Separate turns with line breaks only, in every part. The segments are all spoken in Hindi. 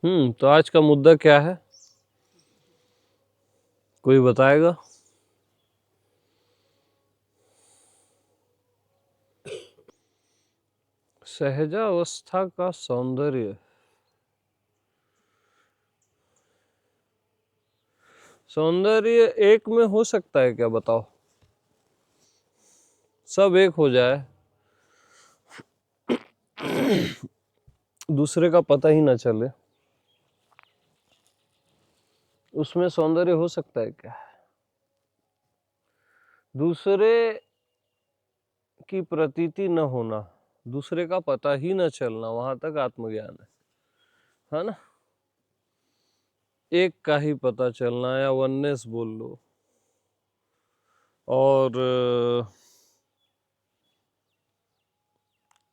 तो आज का मुद्दा क्या है? कोई बताएगा? सहजावस्था का सौंदर्य। सौंदर्य एक में हो सकता है क्या, बताओ? सब एक हो जाए, दूसरे का पता ही ना चले, उसमें सौंदर्य हो सकता है क्या? दूसरे की प्रतीति न होना, दूसरे का पता ही न चलना, वहां तक आत्मज्ञान है ना? एक का ही पता चलना या वननेस बोल लो। और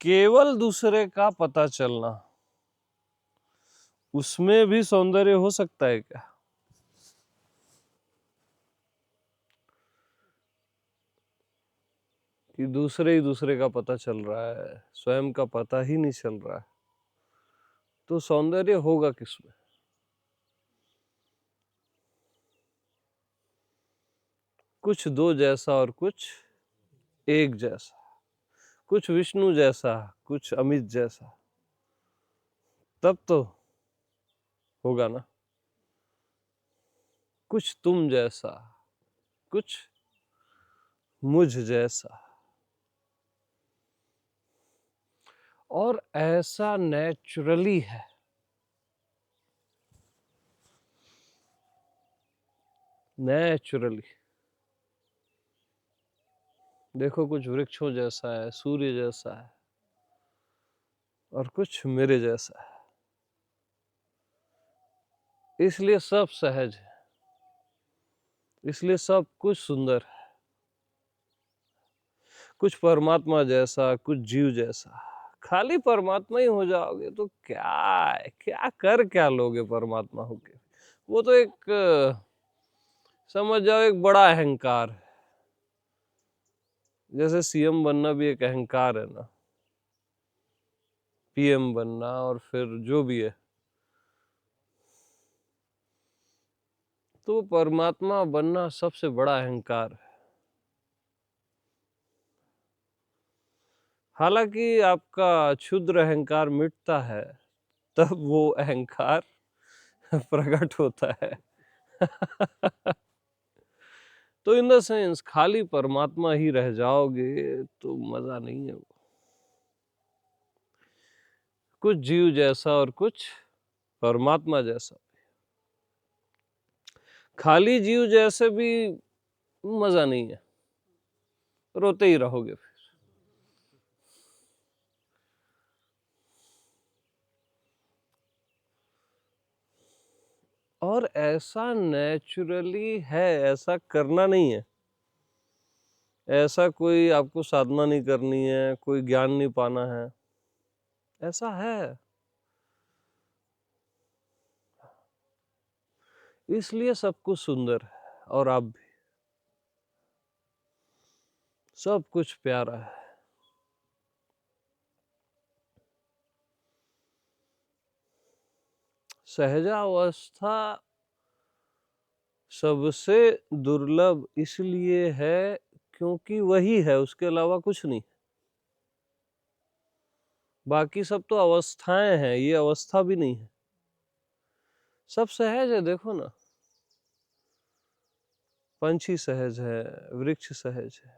केवल दूसरे का पता चलना, उसमें भी सौंदर्य हो सकता है क्या? कि दूसरे ही दूसरे का पता चल रहा है, स्वयं का पता ही नहीं चल रहा है, तो सौंदर्य होगा किसमें? कुछ दो जैसा और कुछ एक जैसा, कुछ विष्णु जैसा कुछ अमित जैसा, तब तो होगा ना। कुछ तुम जैसा, कुछ मुझ जैसा, और ऐसा नेचुरली है। नेचुरली देखो, कुछ वृक्षों जैसा है, सूर्य जैसा है, और कुछ मेरे जैसा है। इसलिए सब सहज है, इसलिए सब कुछ सुंदर है। कुछ परमात्मा जैसा, कुछ जीव जैसा। खाली परमात्मा ही हो जाओगे तो क्या है, क्या कर क्या लोगे परमात्मा होके? वो तो एक समझ जाओ एक बड़ा अहंकार है। जैसे सीएम बनना भी एक अहंकार है ना, पीएम बनना, और फिर जो भी है। तो परमात्मा बनना सबसे बड़ा अहंकार है। हालांकि आपका क्षुद्र अहंकार मिटता है, तब वो अहंकार प्रकट होता है। तो इन द सेंस खाली परमात्मा ही रह जाओगे तो मजा नहीं है। वो कुछ जीव जैसा और कुछ परमात्मा जैसा। खाली जीव जैसे भी मजा नहीं है, रोते ही रहोगे फिर। और ऐसा नेचुरली है, ऐसा करना नहीं है। ऐसा कोई आपको साधना नहीं करनी है, कोई ज्ञान नहीं पाना है, ऐसा है। इसलिए सब कुछ सुंदर है, और आप भी, सब कुछ प्यारा है। सहजावस्था सबसे दुर्लभ इसलिए है क्योंकि वही है, उसके अलावा कुछ नहीं। बाकी सब तो अवस्थाएं हैं, ये अवस्था भी नहीं है। सब सहज है, देखो ना। पंछी सहज है, वृक्ष सहज है।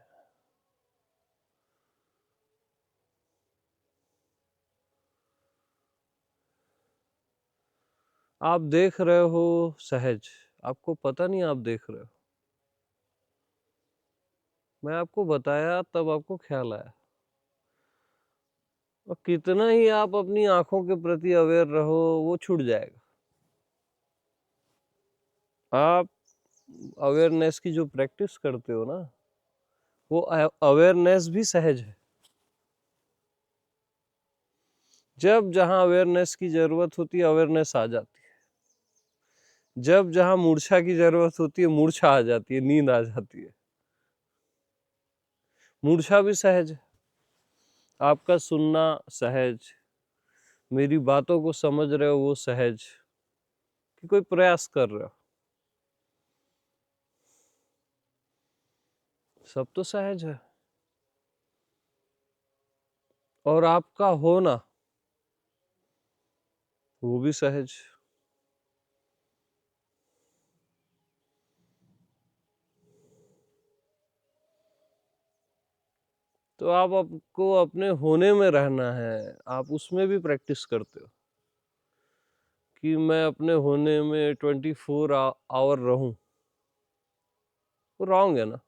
आप देख रहे हो सहज, आपको पता नहीं आप देख रहे हो। मैं आपको बताया तब आपको ख्याल आया। और कितना ही आप अपनी आंखों के प्रति अवेयर रहो, वो छूट जाएगा। आप अवेयरनेस की जो प्रैक्टिस करते हो ना, वो अवेयरनेस भी सहज है। जब जहां अवेयरनेस की जरूरत होती है, अवेयरनेस आ जाती है। जब जहां मूर्छा की जरूरत होती है, मूर्छा आ जाती है, नींद आ जाती है। मूर्छा भी सहज है। आपका सुनना सहज, मेरी बातों को समझ रहे हो वो सहज, कि कोई प्रयास कर रहे हो? सब तो सहज है। और आपका होना वो भी सहज। तो आपको अपने होने में रहना है, आप उसमें भी प्रैक्टिस करते हो कि मैं अपने होने में 24 आवर रहूं। वो रॉन्ग है ना।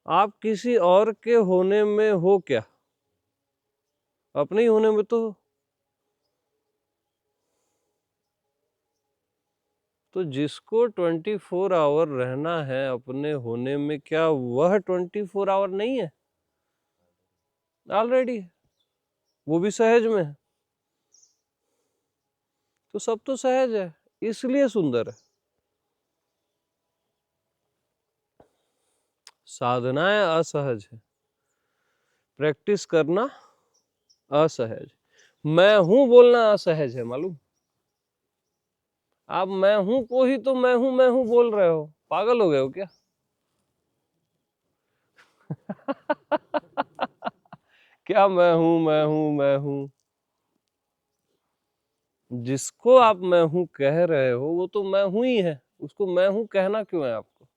आप किसी और के होने में हो क्या? अपने ही होने में तो हो। तो जिसको 24 आवर रहना है अपने होने में, क्या वह 24 आवर नहीं है? ऑलरेडी है। वो भी सहज में है। तो सब तो सहज है, इसलिए सुंदर है। साधनाएं असहज है, प्रैक्टिस करना असहज। मैं हूं बोलना असहज है, मालूम? आप मैं हूं को ही तो मैं हूं बोल रहे हो। पागल हो गए हो क्या? क्या मैं हूं मैं हूं मैं हूं? जिसको आप मैं हूं कह रहे हो वो तो मैं हूं ही है। उसको मैं हूं कहना क्यों है आपको?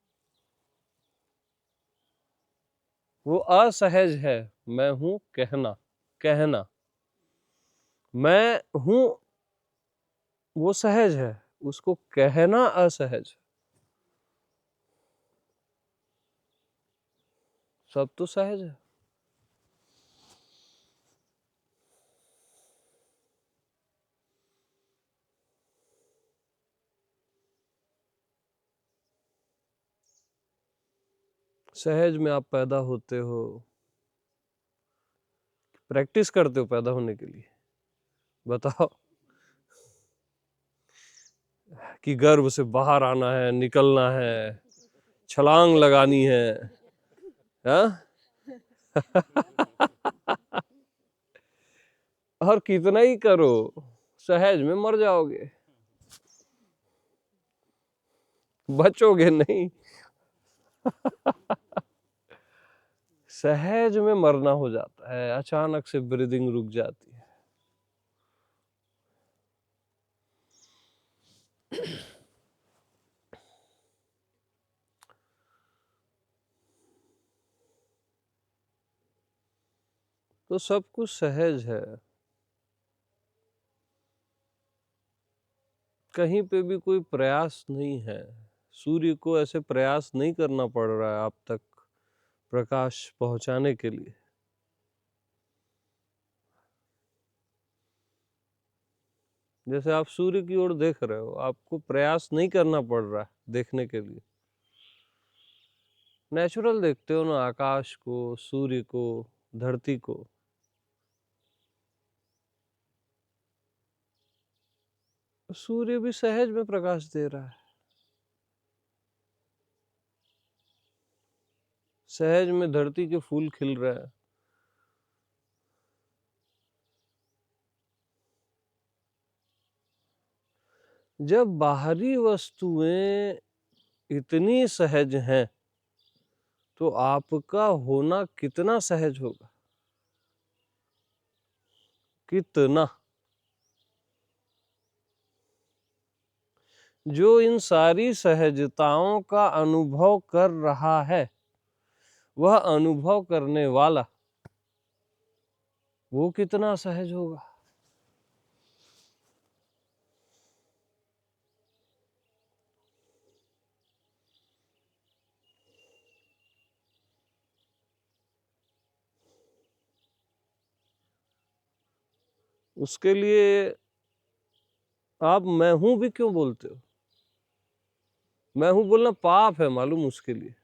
वो असहज है। मैं हूं कहना, कहना मैं हूं वो सहज है, उसको कहना असहज। सब तो सहज है। सहज में आप पैदा होते हो, प्रैक्टिस करते हो पैदा होने के लिए। बताओ कि गर्भ से बाहर आना है, निकलना है, छलांग लगानी है, हाँ? और कितना ही करो, सहज में मर जाओगे, बचोगे नहीं। सहज में मरना हो जाता है, अचानक से ब्रीदिंग रुक जाती है। तो सब कुछ सहज है। कहीं पे भी कोई प्रयास नहीं है। सूर्य को ऐसे प्रयास नहीं करना पड़ रहा है आप तक प्रकाश पहुंचाने के लिए। जैसे आप सूर्य की ओर देख रहे हो, आपको प्रयास नहीं करना पड़ रहा है देखने के लिए। नेचुरल देखते हो ना, आकाश को, सूर्य को, धरती को। सूर्य भी सहज में प्रकाश दे रहा है। सहज में धरती के फूल खिल रहे हैं। जब बाहरी वस्तुएं इतनी सहज हैं तो आपका होना कितना सहज होगा? कितना। जो इन सारी सहजताओं का अनुभव कर रहा है, वह अनुभव करने वाला वो कितना सहज होगा? उसके लिए आप मैं हूं भी क्यों बोलते हो? मैं हूं बोलना पाप है, मालूम? उसके लिए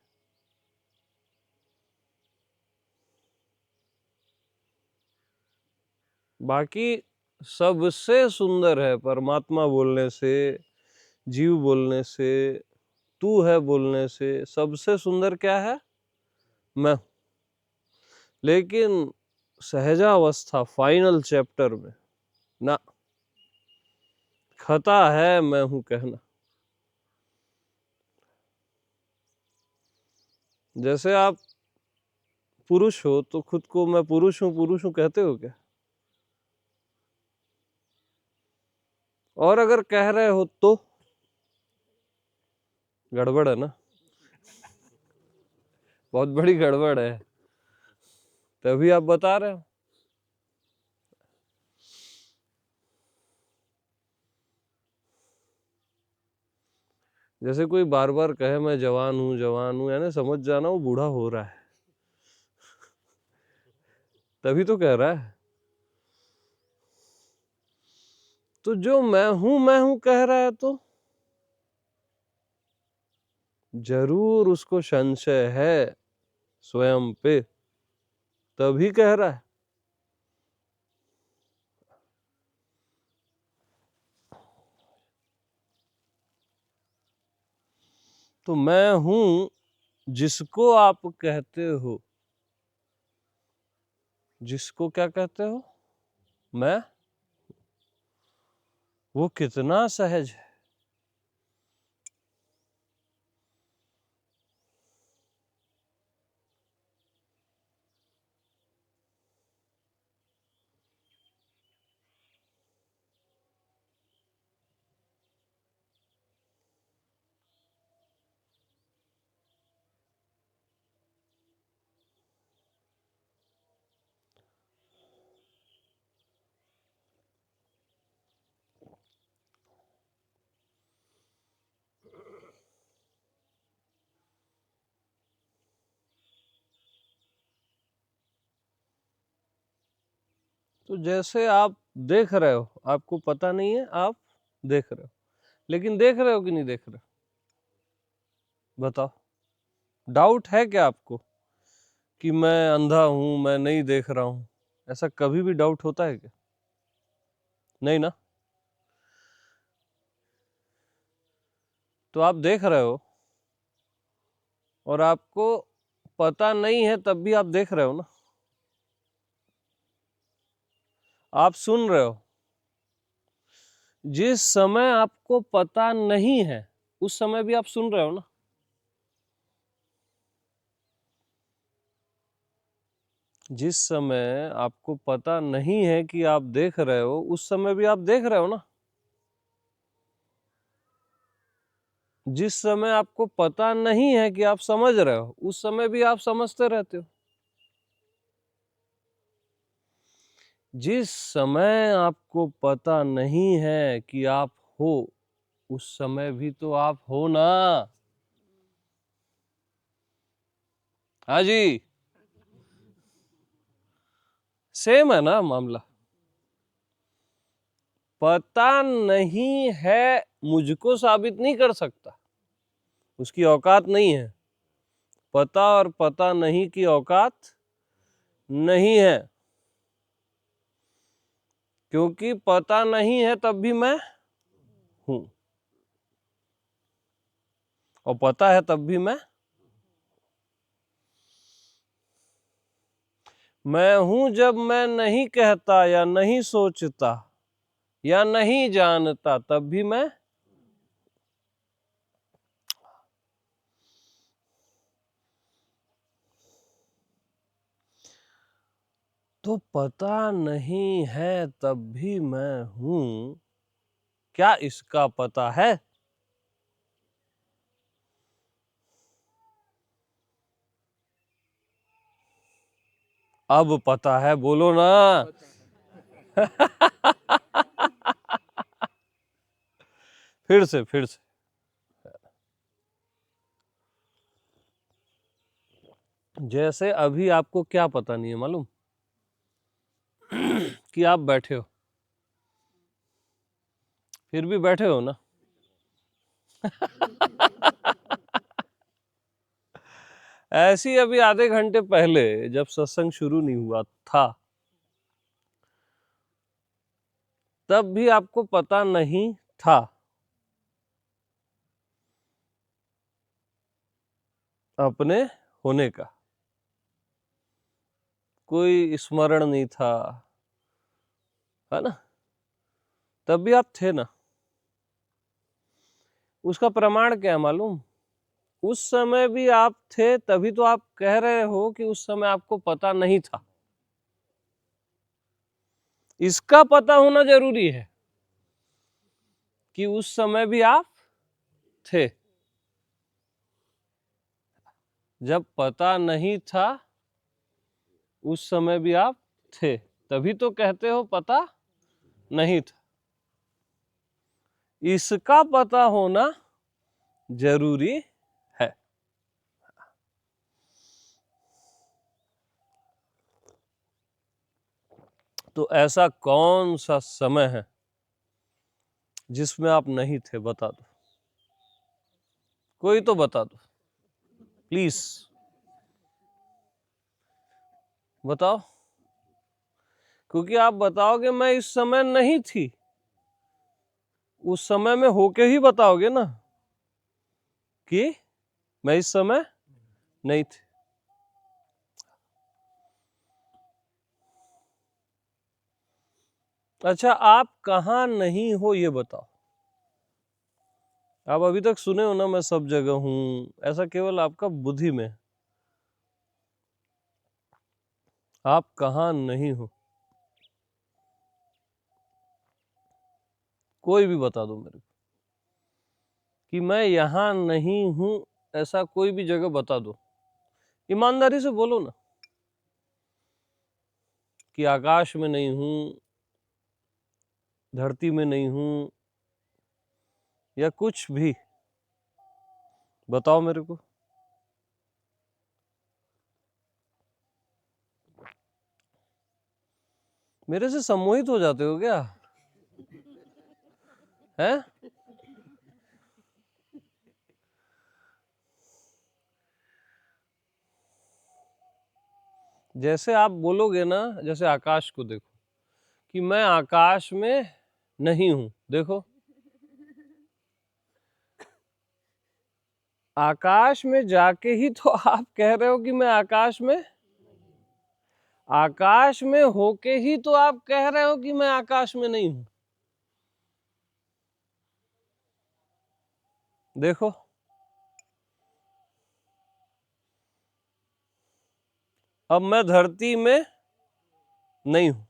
बाकी सबसे सुंदर है परमात्मा बोलने से, जीव बोलने से, तू है बोलने से सबसे सुंदर क्या है? मैं। लेकिन सहजावस्था फाइनल चैप्टर में ना, खता है मैं हूं कहना। जैसे आप पुरुष हो तो खुद को मैं पुरुष हूं कहते हो क्या? और अगर कह रहे हो तो गड़बड़ है ना, बहुत बड़ी गड़बड़ है, तभी आप बता रहे हो। जैसे कोई बार बार कहे मैं जवान हूं, यानी समझ जाना वो बूढ़ा हो रहा है, तभी तो कह रहा है। तो जो मैं हूं कह रहा है तो जरूर उसको संशय है स्वयं पे, तभी कह रहा है। तो मैं हूं जिसको आप कहते हो, जिसको क्या कहते हो? मैं, वो कितना सहज है। तो जैसे आप देख रहे हो, आपको पता नहीं है आप देख रहे हो, लेकिन देख रहे हो कि नहीं देख रहे हो? बताओ, डाउट है क्या आपको कि मैं अंधा हूं, मैं नहीं देख रहा हूं? ऐसा कभी भी डाउट होता है क्या? नहीं ना। तो आप देख रहे हो और आपको पता नहीं है, तब भी आप देख रहे हो ना। आप सुन रहे हो, जिस समय आपको पता नहीं है उस समय भी आप सुन रहे हो ना। जिस समय आपको पता नहीं है कि आप देख रहे हो उस समय भी आप देख रहे हो ना। जिस समय आपको पता नहीं है कि आप समझ रहे हो उस समय भी आप समझते रहते हो। जिस समय आपको पता नहीं है कि आप हो उस समय भी तो आप हो ना। हाँ जी, सेम है ना मामला। पता नहीं है मुझको साबित नहीं कर सकता, उसकी औकात नहीं है। पता और पता नहीं की औकात नहीं है, क्योंकि पता नहीं है तब भी मैं हूं, और पता है तब भी मैं हूं जब मैं नहीं कहता या नहीं सोचता या नहीं जानता, तब भी मैं। तो पता नहीं है तब भी मैं हूं, क्या इसका पता है? अब पता है, बोलो ना। फिर से जैसे अभी आपको क्या पता नहीं है मालूम कि आप बैठे हो, फिर भी बैठे हो ना। ऐसी अभी आधे घंटे पहले जब सत्संग शुरू नहीं हुआ था तब भी आपको पता नहीं था, अपने होने का कोई स्मरण नहीं था, है ना। तब भी आप थे ना। उसका प्रमाण क्या है मालूम? उस समय भी आप थे, तभी तो आप कह रहे हो कि उस समय आपको पता नहीं था। इसका पता होना जरूरी है कि उस समय भी आप थे। जब पता नहीं था उस समय भी आप थे, तभी तो कहते हो पता नहीं था। इसका पता होना जरूरी है। तो ऐसा कौन सा समय है जिसमें आप नहीं थे? बता दो, कोई तो बता दो प्लीज, बताओ। क्योंकि आप बताओगे मैं इस समय नहीं थी, उस समय में होके ही बताओगे ना कि मैं इस समय नहीं थी। अच्छा, आप कहाँ नहीं हो ये बताओ। आप अभी तक सुने हो ना मैं सब जगह हूं, ऐसा केवल आपका बुद्धि में। आप कहाँ नहीं हो, कोई भी बता दो मेरे को कि मैं यहां नहीं हूं। ऐसा कोई भी जगह बता दो, ईमानदारी से बोलो ना कि आकाश में नहीं हूं, धरती में नहीं हूं, या कुछ भी बताओ मेरे को। मेरे से सम्मोहित हो जाते हो क्या? हैं? जैसे आप बोलोगे ना, जैसे आकाश को देखो कि मैं आकाश में नहीं हूं, देखो आकाश में जाके ही तो आप कह रहे हो कि मैं आकाश में, आकाश में होके ही तो आप कह रहे हो कि मैं आकाश में नहीं हूं। देखो अब मैं धरती में नहीं हूं,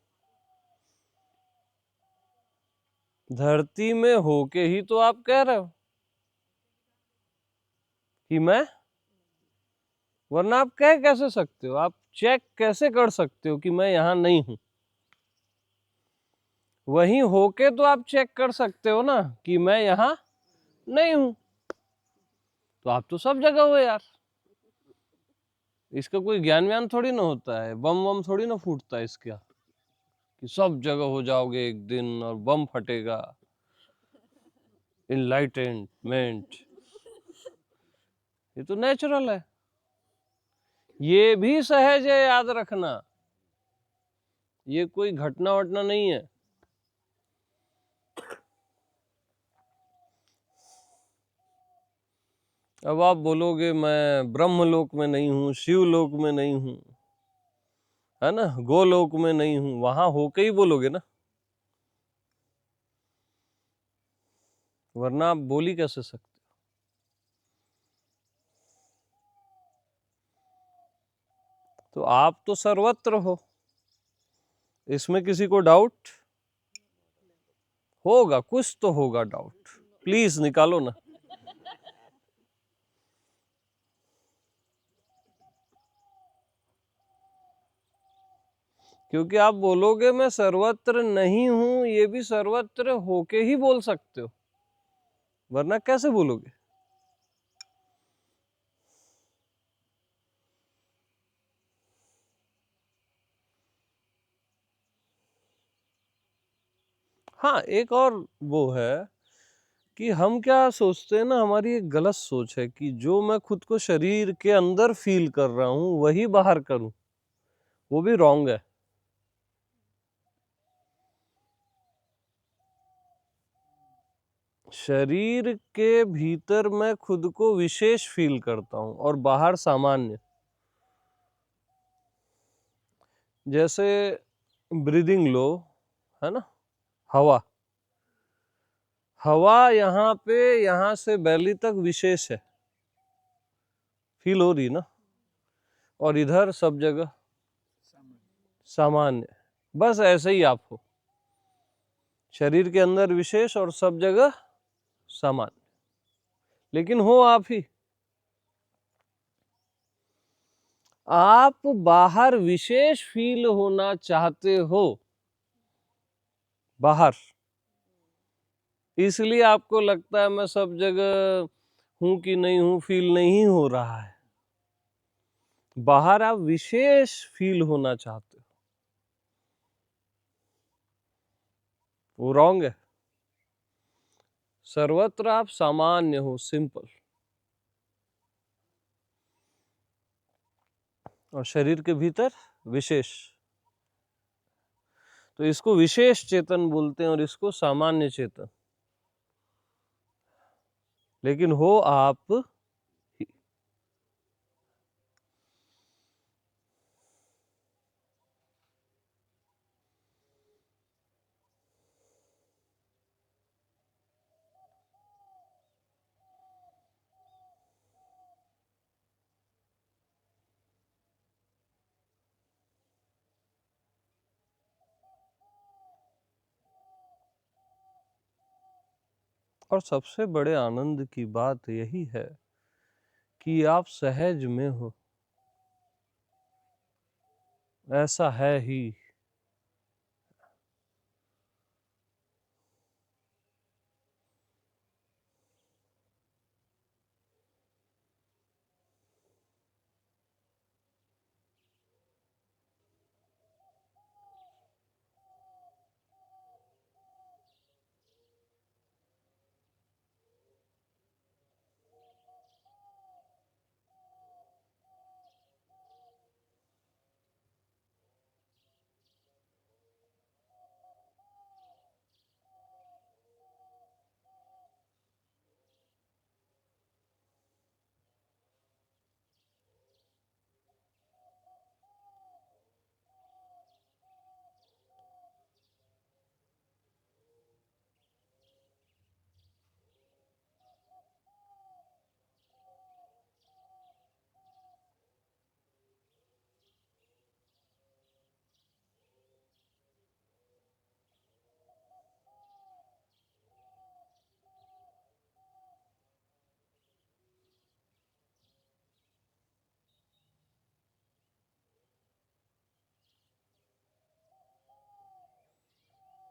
धरती में होके ही तो आप कह रहे हो कि मैं, वरना आप कह कैसे सकते हो? आप चेक कैसे कर सकते हो कि मैं यहां नहीं हूं? वहीं होके तो आप चेक कर सकते हो ना कि मैं यहां नहीं हूं। तो आप तो सब जगह हो यार। इसका कोई ज्ञान व्यान थोड़ी ना होता है, बम वम थोड़ी ना फूटता है इसका कि सब जगह हो जाओगे एक दिन और बम फटेगा। इनलाइटेनमेंट, ये तो नेचुरल है। ये भी सहज है, याद रखना, ये कोई घटना वटना नहीं है। अब आप बोलोगे मैं ब्रह्मलोक में नहीं हूं, शिवलोक में नहीं हूं, है ना, गोलोक में नहीं हूं, वहां होके ही बोलोगे ना, वरना आप बोल ही कैसे सकते? तो आप तो सर्वत्र हो, इसमें किसी को डाउट होगा? कुछ तो होगा डाउट, प्लीज निकालो ना। क्योंकि आप बोलोगे मैं सर्वत्र नहीं हूं, ये भी सर्वत्र होके ही बोल सकते हो, वरना कैसे बोलोगे? हाँ, एक और वो है कि हम क्या सोचते हैं ना, हमारी एक गलत सोच है कि जो मैं खुद को शरीर के अंदर फील कर रहा हूं वही बाहर करूं, वो भी रॉन्ग है। शरीर के भीतर मैं खुद को विशेष फील करता हूं और बाहर सामान्य। जैसे ब्रीदिंग लो, है ना, हवा, हवा यहाँ पे, यहाँ से बैली तक विशेष है, फील हो रही ना, और इधर सब जगह सामान्य। बस ऐसे ही आप हो, शरीर के अंदर विशेष और सब जगह सामान्य, लेकिन हो आप ही। आप बाहर विशेष फील होना चाहते हो, बाहर, इसलिए आपको लगता है मैं सब जगह हूं कि नहीं हूं, फील नहीं हो रहा है। बाहर आप विशेष फील होना चाहते हो, वो रॉन्ग है। सर्वत्र आप सामान्य हो, सिंपल, और शरीर के भीतर विशेष। तो इसको विशेष चेतन बोलते हैं और इसको सामान्य चेतन, लेकिन हो आप ही। और सबसे बड़े आनंद की बात यही है कि आप सहज में हो, ऐसा है ही।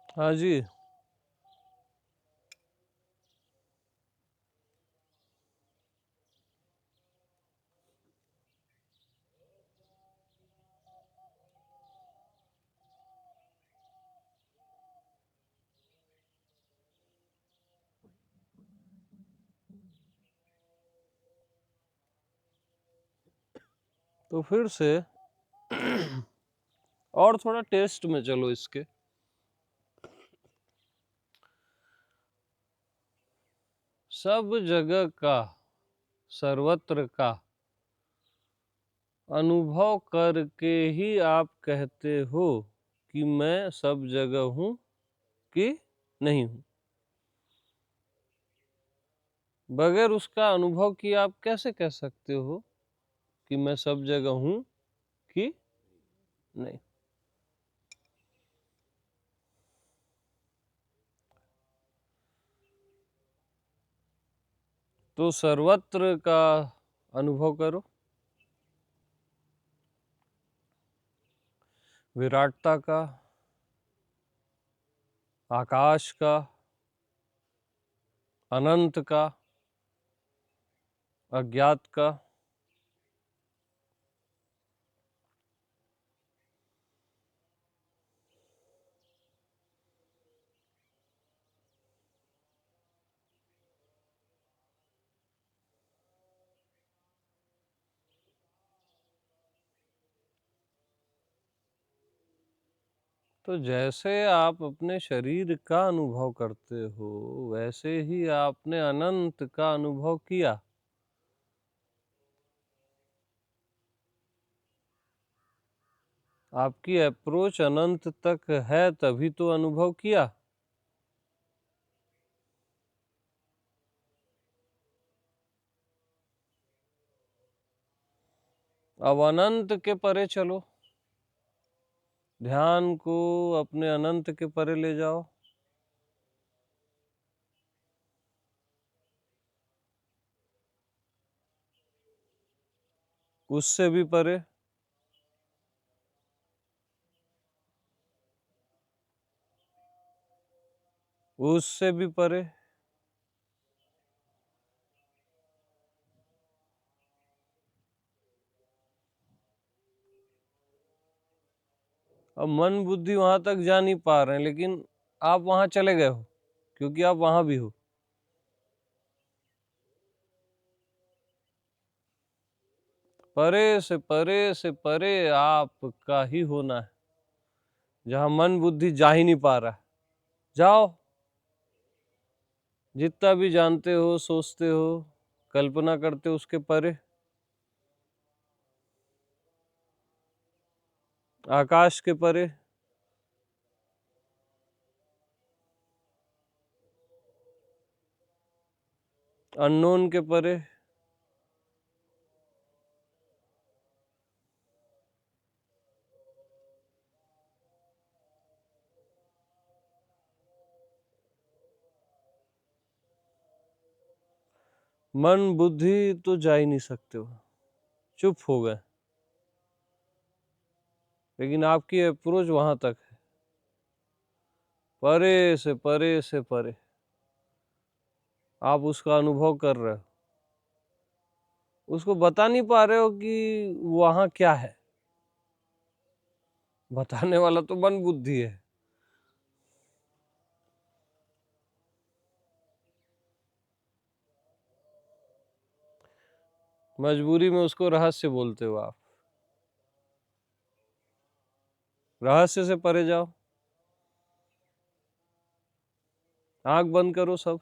हाँ जी। तो फिर से और थोड़ा टेस्ट में चलो इसके। सब जगह का, सर्वत्र का अनुभव करके ही आप कहते हो कि मैं सब जगह हूं कि नहीं हूं। बगैर उसका अनुभव किए आप कैसे कह सकते हो कि मैं सब जगह हूं कि नहीं? तो सर्वत्र का अनुभव करो, विराटता का, आकाश का, अनंत का, अज्ञात का। तो जैसे आप अपने शरीर का अनुभव करते हो, वैसे ही आपने अनंत का अनुभव किया। आपकी अप्रोच अनंत तक है, तभी तो अनुभव किया। अब अनंत के परे चलो, ध्यान को अपने अनंत के परे ले जाओ। उससे भी परे, उससे भी परे, अब मन बुद्धि वहां तक जा नहीं पा रहे हैं, लेकिन आप वहां चले गए हो क्योंकि आप वहां भी हो। परे से परे से परे आपका ही होना है, जहां मन बुद्धि जा ही नहीं पा रहा है। जाओ, जितना भी जानते हो, सोचते हो, कल्पना करते हो, उसके परे, आकाश के परे, अननोन के परे, मन बुद्धि तो जा ही नहीं सकते हो, चुप हो गए। लेकिन आपकी अप्रोच वहां तक है, परे से परे से परे आप उसका अनुभव कर रहे हो, उसको बता नहीं पा रहे हो कि वहां क्या है। बताने वाला तो मन बुद्धि है। मजबूरी में उसको रहस्य बोलते हो आप। रहस्य से परे जाओ, आंख बंद करो सब,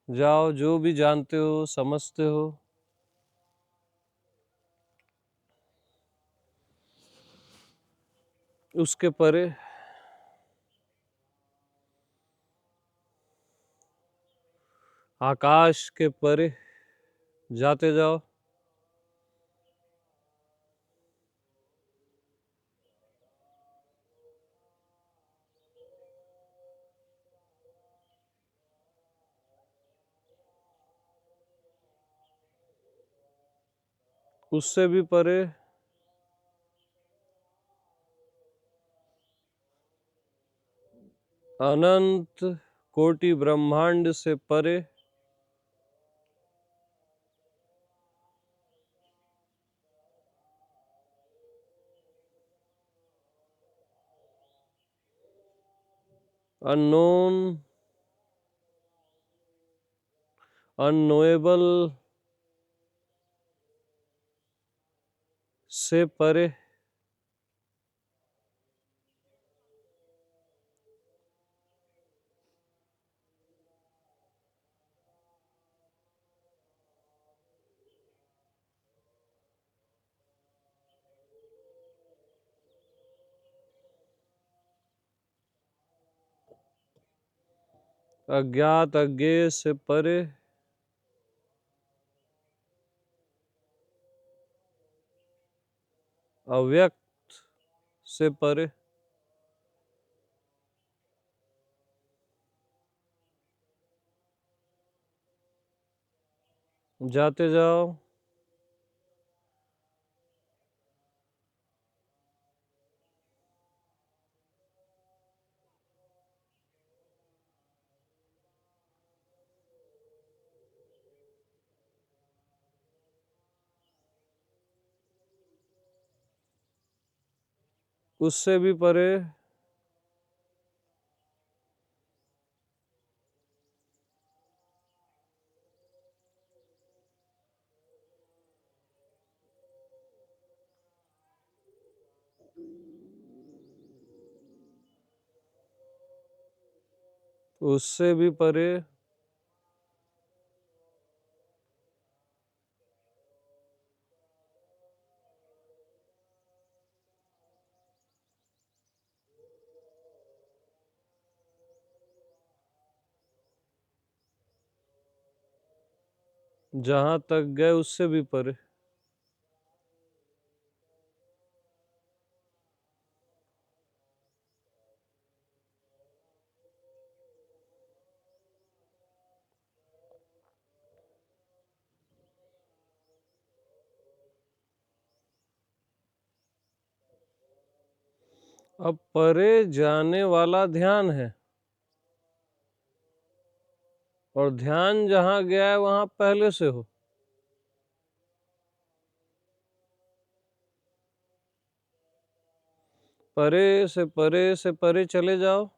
जाओ, जो भी जानते हो, समझते हो, उसके परे, आकाश के परे जाते जाओ। उससे भी परे, अनंत कोटि ब्रह्मांड से परे, अननोन, अननोएबल से परे, अज्ञात अज्ञेय से परे, अव्यक्त से परे, जाते जाओ। उससे भी परे, उससे भी परे, जहां तक गए उससे भी परे। अब परे जाने वाला ध्यान है, और ध्यान जहां गया है वहां पहले से हो। परे से परे से परे चले जाओ।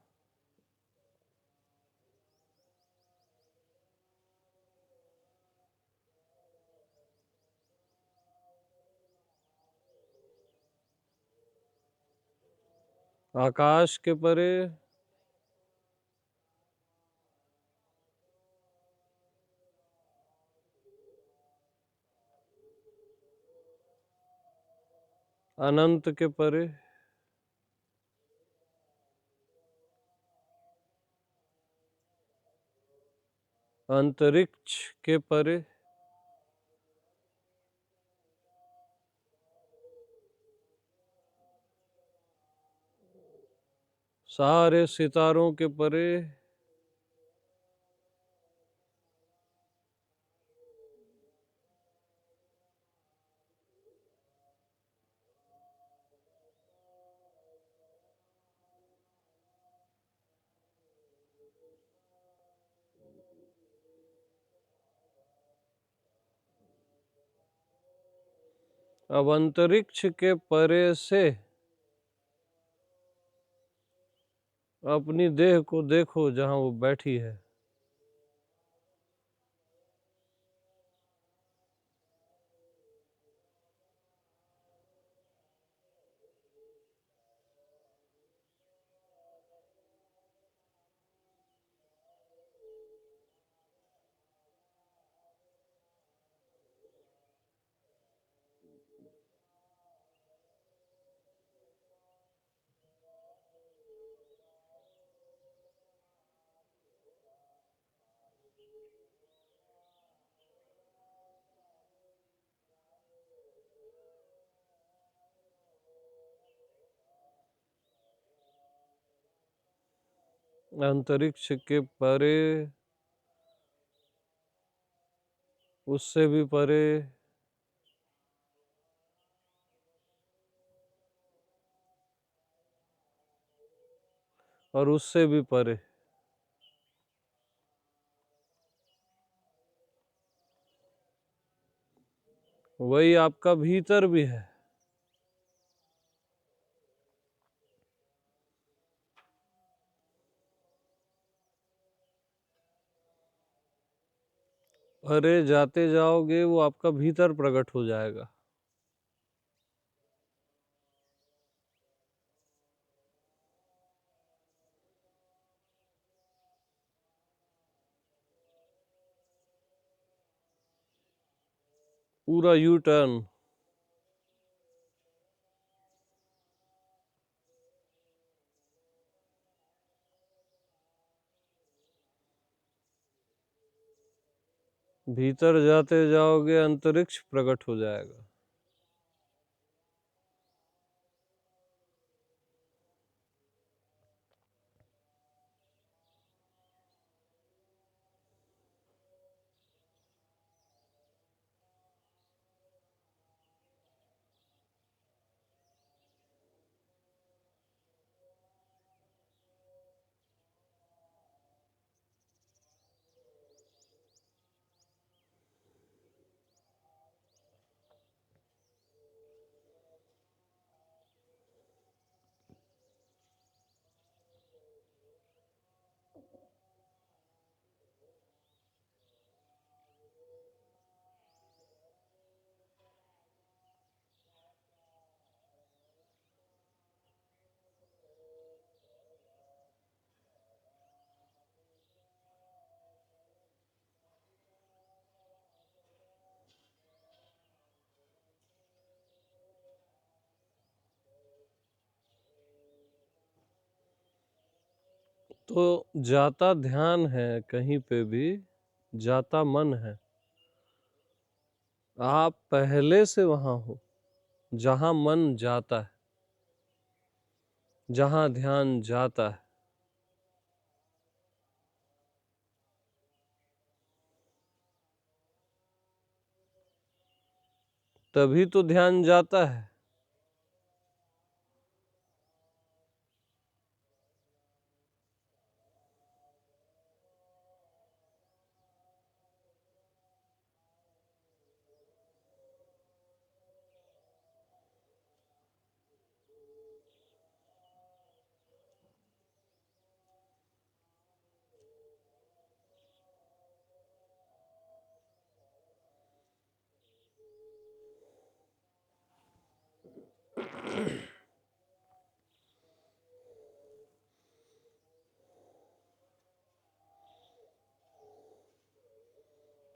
आकाश के परे, अनंत के परे, अंतरिक्ष के परे, सारे सितारों के परे, अब अंतरिक्ष के परे से अपनी देह को देखो जहां वो बैठी है। अंतरिक्ष के परे, उससे भी परे, और उससे भी परे। वही आपका भीतर भी है। परे जाते जाओगे वो आपका भीतर प्रकट हो जाएगा। पूरा यू टर्न। भीतर जाते जाओगे अंतरिक्ष प्रकट हो जाएगा। तो जाता ध्यान है कहीं पे भी, जाता मन है। आप पहले से वहां हो जहां मन जाता है, जहां ध्यान जाता है। तभी तो ध्यान जाता है।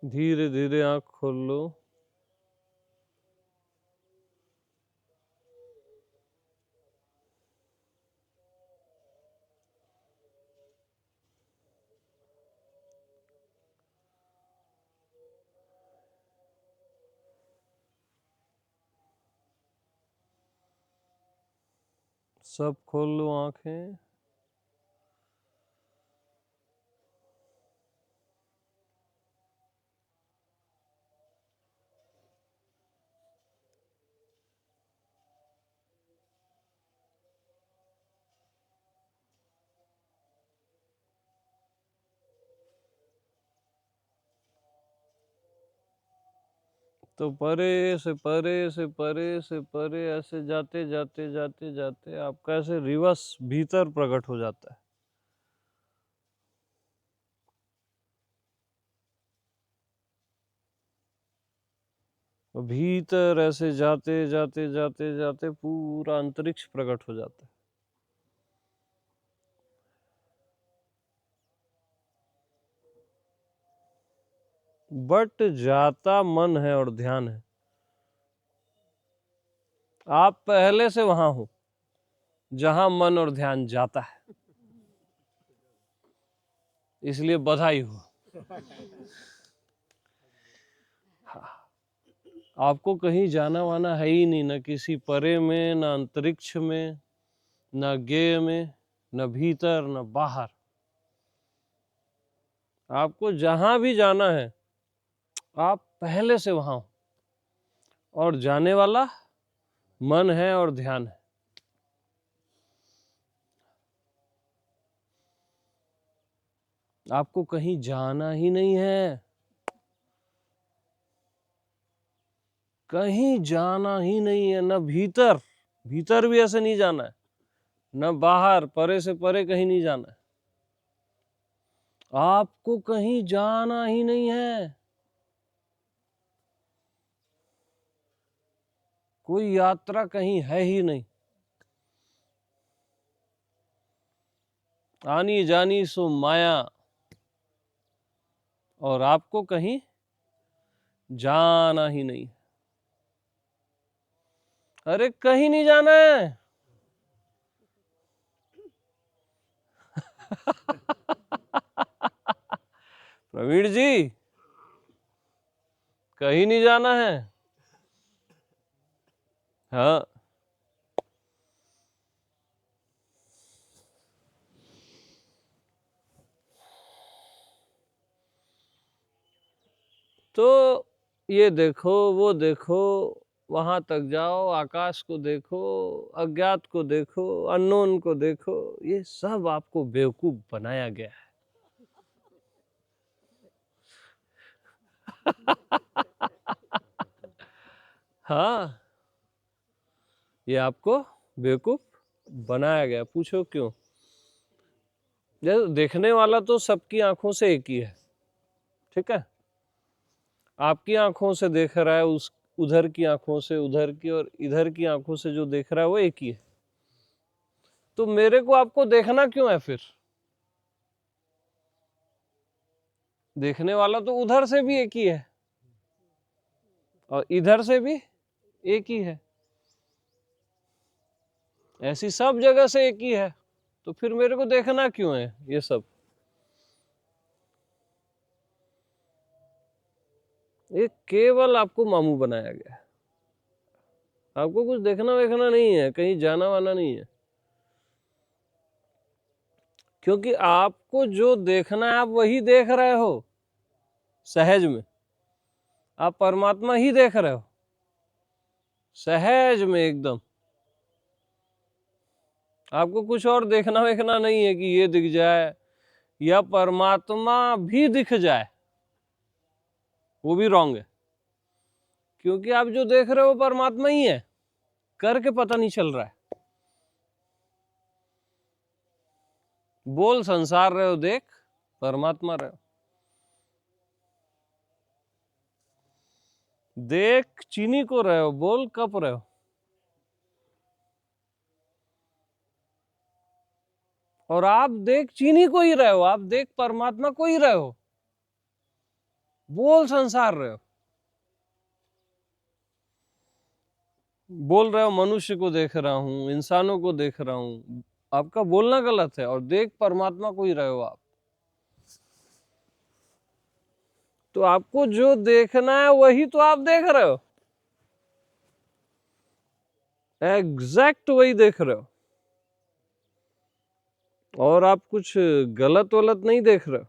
धीरे धीरे आंख खोल लो। सब खोल लो आंखें। तो परे से परे से परे से परे ऐसे जाते जाते जाते जाते आपका ऐसे रिवर्स भीतर प्रकट हो जाता है। और भीतर ऐसे जाते जाते जाते जाते पूरा अंतरिक्ष प्रकट हो जाता है। बट जाता मन है और ध्यान है। आप पहले से वहां हो जहां मन और ध्यान जाता है, इसलिए बधाई हो। आपको कहीं जाना वाना है ही नहीं, न किसी परे में, न अंतरिक्ष में, न गेय में, न भीतर, न बाहर। आपको जहां भी जाना है आप पहले से वहां हो, और जाने वाला मन है और ध्यान है। आपको कहीं जाना ही नहीं है, कहीं जाना ही नहीं है। न भीतर, भीतर भी ऐसे नहीं जाना है, न बाहर परे से परे कहीं नहीं जाना है। आपको कहीं जाना ही नहीं है। कोई यात्रा कहीं है ही नहीं। आनी जानी सो माया, और आपको कहीं जाना ही नहीं। अरे कहीं नहीं जाना है। प्रवीण जी, कहीं नहीं जाना है। हाँ, तो ये देखो, वो देखो, वहां तक जाओ, आकाश को देखो, अज्ञात को देखो, अननोन को देखो, ये सब आपको बेवकूफ बनाया गया है। हाँ, ये आपको बेवकूफ बनाया गया। पूछो क्यों? जैसे देखने वाला तो सबकी आंखों से एक ही है, ठीक है। आपकी आंखों से देख रहा है, उस उधर की आंखों से उधर की, और इधर की आंखों से जो देख रहा है वो एक ही है। तो मेरे को आपको देखना क्यों है फिर? देखने वाला तो उधर से भी एक ही है और इधर से भी एक ही है, ऐसी सब जगह से एक ही है। तो फिर मेरे को देखना क्यों है ये सब? ये केवल आपको मामू बनाया गया है। आपको कुछ देखना वेखना नहीं है, कहीं जाना वाना नहीं है, क्योंकि आपको जो देखना है आप वही देख रहे हो। सहज में आप परमात्मा ही देख रहे हो, सहज में एकदम। आपको कुछ और देखना वेखना नहीं है कि ये दिख जाए या परमात्मा भी दिख जाए, वो भी रॉन्ग है। क्योंकि आप जो देख रहे हो परमात्मा ही है, करके पता नहीं चल रहा है। बोल संसार रहे हो, देख परमात्मा रहे हो। देख चीनी को रहे हो, बोल कप रहे हो। और आप देख चीनी को ही रहे हो, आप देख परमात्मा को ही रहे हो, बोल संसार रहे हो। बोल रहे हो मनुष्य को देख रहा हूं, इंसानों को देख रहा हूं, आपका बोलना गलत है। और देख परमात्मा को ही रहे हो आप। तो आपको जो देखना है वही तो आप देख रहे हो, एग्जैक्ट वही देख रहे हो। और आप कुछ गलत वलत नहीं देख रहे हो।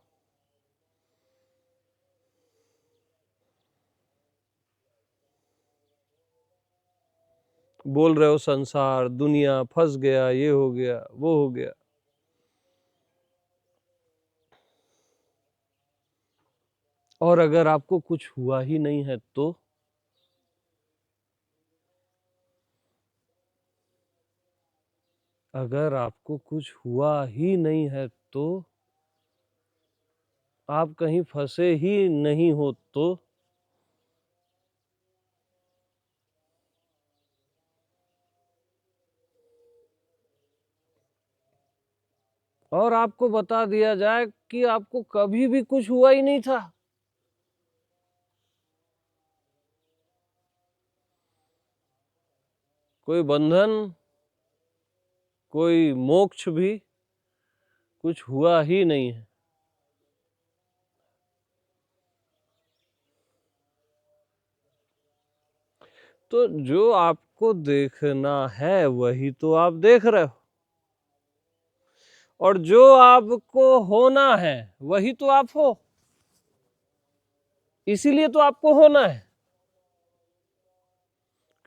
बोल रहे हो संसार दुनिया फंस गया, ये हो गया वो हो गया। और अगर आपको कुछ हुआ ही नहीं है तो अगर आपको कुछ हुआ ही नहीं है तो आप कहीं फंसे ही नहीं हो तो और आपको बता दिया जाए कि आपको कभी भी कुछ हुआ ही नहीं था, कोई बंधन कोई मोक्ष भी कुछ हुआ ही नहीं है, तो जो आपको देखना है वही तो आप देख रहे हो। और जो आपको होना है वही तो आप हो, इसीलिए तो आपको होना है,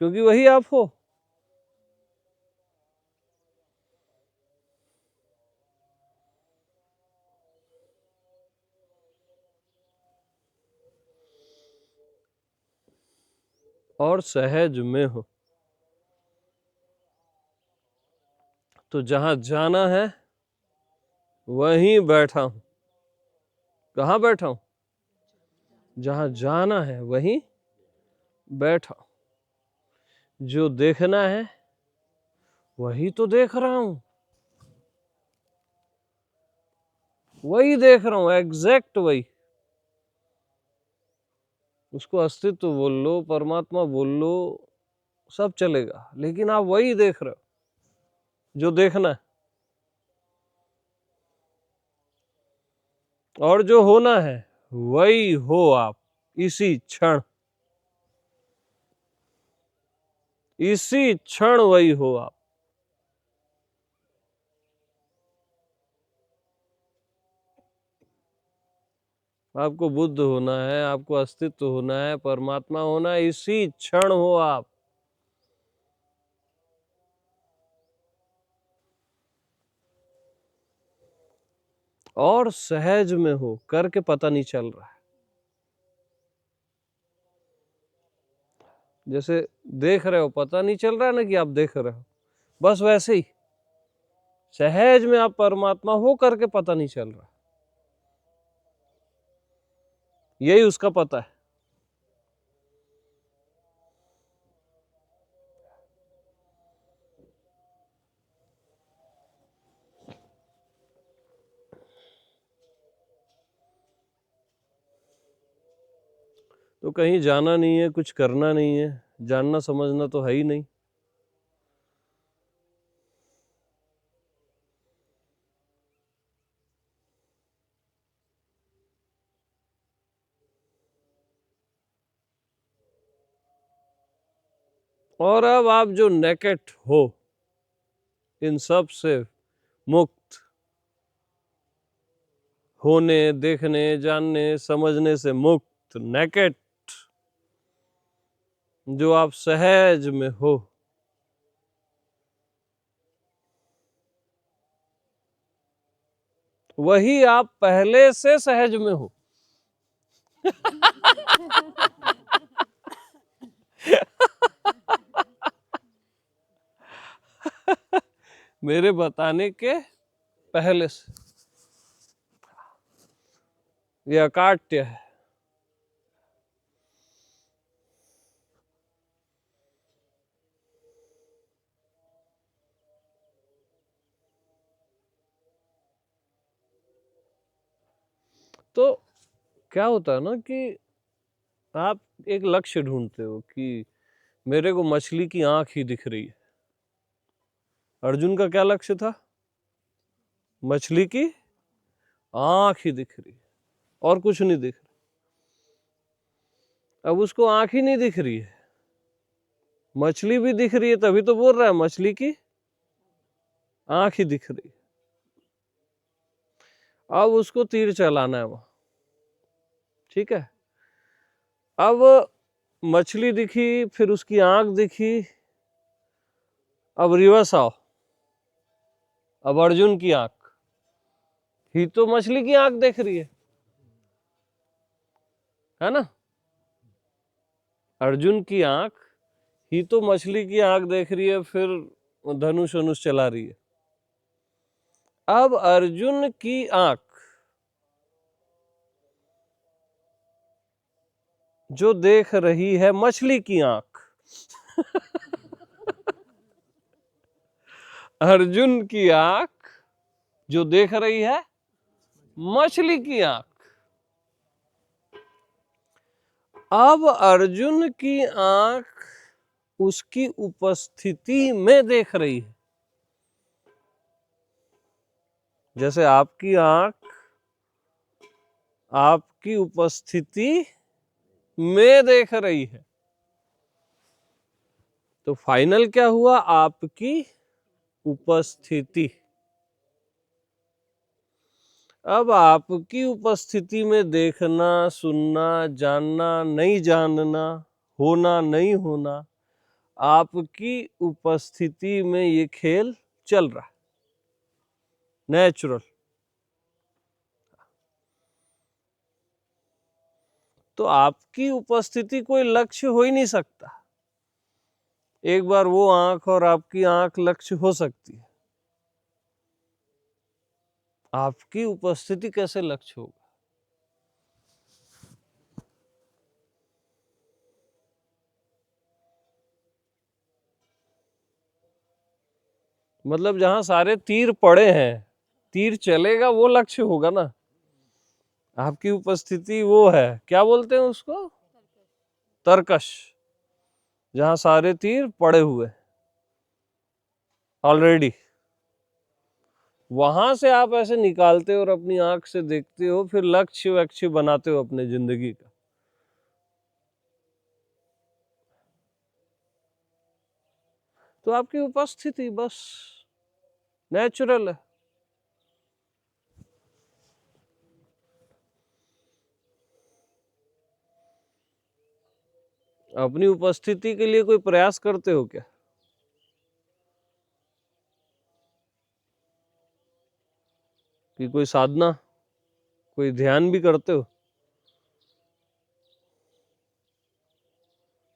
क्योंकि वही आप हो। और सहज में हो। तो जहां जाना है वहीं बैठा हूं। कहाँ बैठा हूं? जहां जाना है वहीं बैठा हूं। जो देखना है वही तो देख रहा हूं, वही देख रहा हूं, एग्जैक्ट वही। उसको अस्तित्व बोल लो, परमात्मा बोल लो, सब चलेगा, लेकिन आप वही देख रहे हो जो देखना है। और जो होना है वही हो आप, इसी क्षण, इसी क्षण वही हो आप। आपको बुद्ध होना है, आपको अस्तित्व होना है, परमात्मा होना है, इसी क्षण हो आप। और सहज में हो, करके पता नहीं चल रहा है। जैसे देख रहे हो, पता नहीं चल रहा है ना कि आप देख रहे हो, बस वैसे ही सहज में आप परमात्मा हो, करके पता नहीं चल रहा। यही उसका पता है। तो कहीं जाना नहीं है, कुछ करना नहीं है, जानना समझना तो है ही नहीं। और अब आप जो नेकेड हो, इन सब से मुक्त, होने, देखने, जानने, समझने से मुक्त, नेकेड, जो आप सहज में हो, वही आप पहले से सहज में हो। मेरे बताने के पहले से। ये अकाट्य है। तो क्या होता है ना कि आप एक लक्ष्य ढूंढते हो कि मेरे को मछली की आंख ही दिख रही है। अर्जुन का क्या लक्ष्य था? मछली की आंख ही दिख रही है और कुछ नहीं दिख रहा। अब उसको आंख ही नहीं दिख रही है, मछली भी दिख रही है, तभी तो बोल रहा है मछली की आंख ही दिख रही है। अब उसको तीर चलाना है वहां, ठीक है। अब मछली दिखी, फिर उसकी आंख दिखी, अब रिवर्स आओ। अब अर्जुन की आंख ही तो मछली की आंख देख रही है ना। अर्जुन की आंख ही तो मछली की आंख देख रही है, फिर धनुष वनुष चला रही है। अब अर्जुन की आंख जो देख रही है मछली की आंख, अर्जुन की आंख जो देख रही है मछली की आंख। अब अर्जुन की आंख उसकी उपस्थिति में देख रही है। जैसे आपकी आंख आपकी उपस्थिति में देख रही है, तो फाइनल क्या हुआ? आपकी उपस्थिति। अब आपकी उपस्थिति में देखना, सुनना, जानना, नहीं जानना, होना, नहीं होना, आपकी उपस्थिति में ये खेल चल रहा है, नेचुरल। तो आपकी उपस्थिति कोई लक्ष्य हो ही नहीं सकता। एक बार वो आंख और आपकी आंख लक्ष्य हो सकती है, आपकी उपस्थिति कैसे लक्ष्य होगा? मतलब जहां सारे तीर पड़े हैं, तीर चलेगा वो लक्ष्य होगा ना। आपकी उपस्थिति वो है, क्या बोलते हैं उसको? तरकश। जहां सारे तीर पड़े हुए ऑलरेडी, वहां से आप ऐसे निकालते हो और अपनी आंख से देखते हो, फिर लक्ष्य वक्ष्य बनाते हो अपने जिंदगी का। तो आपकी उपस्थिति बस नेचुरल है। अपनी उपस्थिति के लिए कोई प्रयास करते हो क्या? कि कोई साधना, कोई ध्यान भी करते हो?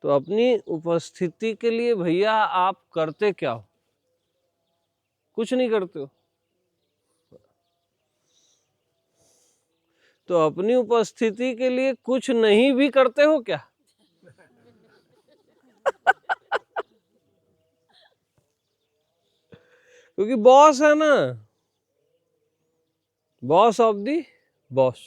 तो अपनी उपस्थिति के लिए भैया आप करते क्या हो? कुछ नहीं करते हो। तो अपनी उपस्थिति के लिए कुछ नहीं भी करते हो क्या? क्योंकि बॉस है ना, बॉस ऑफ दी बॉस।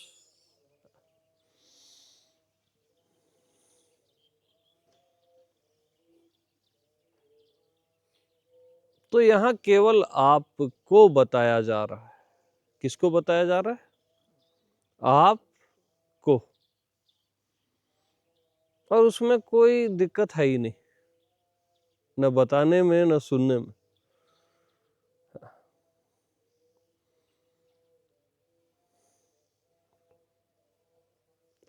तो यहाँ केवल आपको बताया जा रहा है। किसको बताया जा रहा है? आपको। और उसमें कोई दिक्कत है ही नहीं। न बताने में न सुनने में।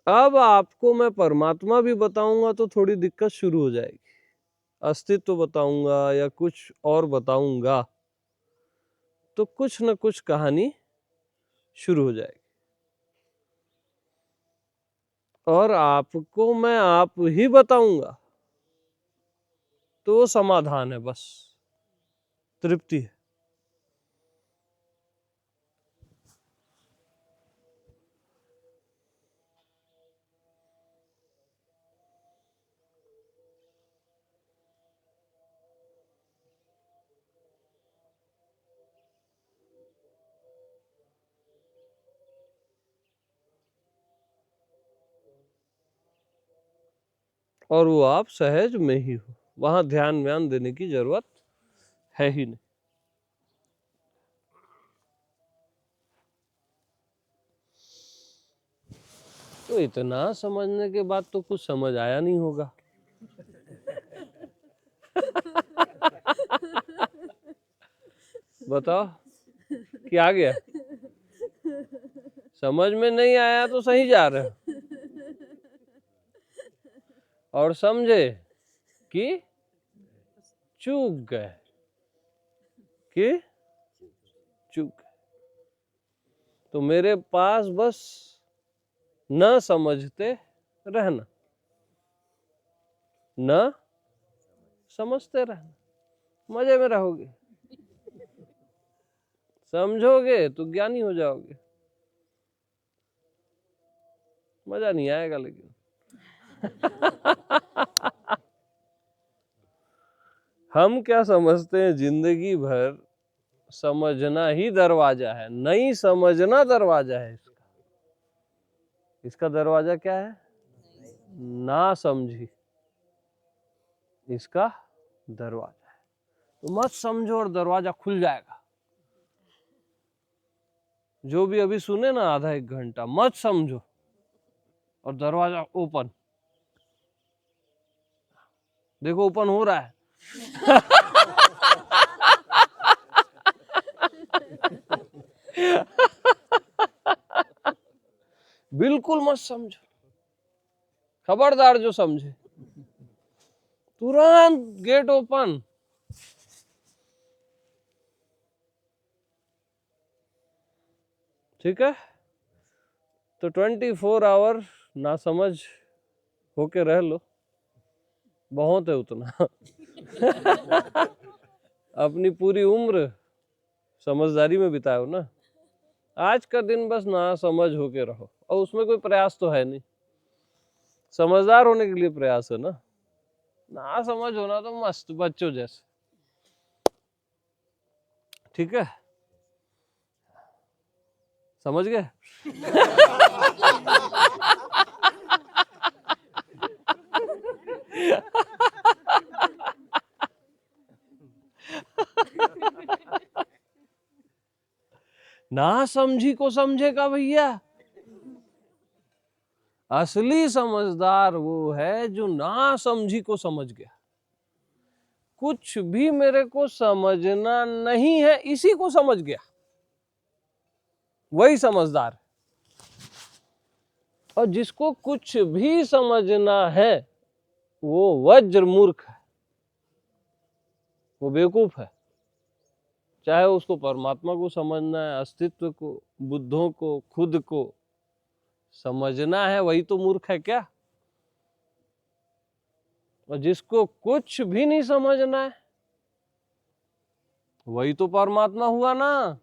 अब आपको मैं परमात्मा भी बताऊंगा तो थोड़ी दिक्कत शुरू हो जाएगी। अस्तित्व बताऊंगा या कुछ और बताऊंगा तो कुछ न कुछ कहानी शुरू हो जाएगी। और आपको मैं आप ही बताऊंगा तो वो समाधान है, बस तृप्ति है। और वो आप सहज में ही हो, वहां ध्यान व्यान देने की जरूरत है ही नहीं। तो इतना समझने के बाद तो कुछ समझ आया नहीं होगा। बताओ क्या गया? समझ में नहीं आया तो सही जा रहे हो, और समझे कि चूक गए, कि चूक गए। तो मेरे पास बस न समझते रहना, न समझते रहना, मजे में रहोगे। समझोगे तो ज्ञानी हो जाओगे, मजा नहीं आएगा लेकिन। हम क्या समझते हैं, जिंदगी भर समझना ही दरवाजा है, नहीं समझना दरवाजा है इसका। इसका दरवाजा क्या है? ना समझी इसका दरवाजा है। तो मत समझो और दरवाजा खुल जाएगा। जो भी अभी सुने ना आधा एक घंटा, मत समझो और दरवाजा ओपन। देखो ओपन हो रहा है। बिल्कुल मत समझो, खबरदार जो समझे, तुरंत गेट ओपन। ठीक है, तो 24 आवर ना समझ होके रह लो, बहुत है उतना। अपनी पूरी उम्र समझदारी में बिताओ ना, आज का दिन बस ना समझ होके रहो, और उसमें कोई प्रयास तो है नहीं। समझदार होने के लिए प्रयास है ना समझ होना तो मस्त बच्चों जैसे। ठीक है, समझ गए? ना समझी को समझेगा भैया। असली समझदार वो है जो ना समझी को समझ गया। कुछ भी मेरे को समझना नहीं है, इसी को समझ गया, वही समझदार। और जिसको कुछ भी समझना है वो वज्र मूर्ख है, वो बेवकूफ है। चाहे उसको परमात्मा को समझना है, अस्तित्व को, बुद्धों को, खुद को समझना है, वही तो मूर्ख है क्या? और जिसको कुछ भी नहीं समझना है वही तो परमात्मा हुआ ना।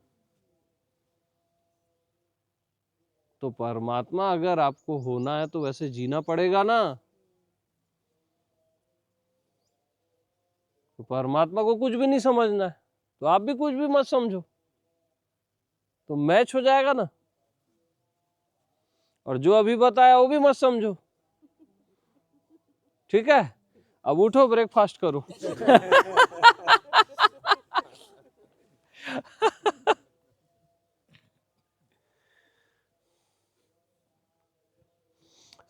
तो परमात्मा अगर आपको होना है तो वैसे जीना पड़ेगा ना। तो परमात्मा को कुछ भी नहीं समझना है तो आप भी कुछ भी मत समझो, तो मैच हो जाएगा ना। और जो अभी बताया वो भी मत समझो। ठीक है, अब उठो, ब्रेकफास्ट करो।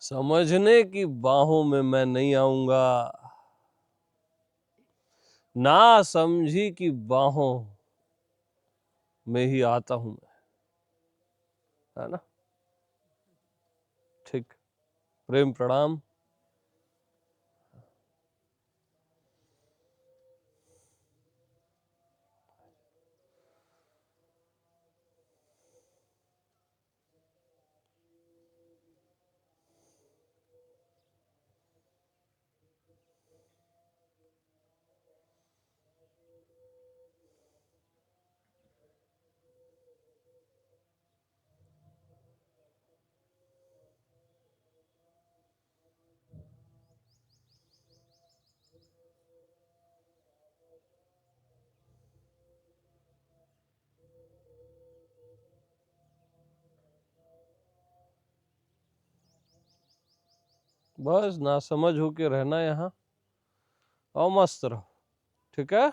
समझने की बाहों में मैं नहीं आऊंगा, ना समझी की बाहों में ही आता हूं मैं, है ना। ठीक, प्रेम प्रणाम। बस ना समझ होके रहना यहाँ, और मस्त रहो, ठीक है।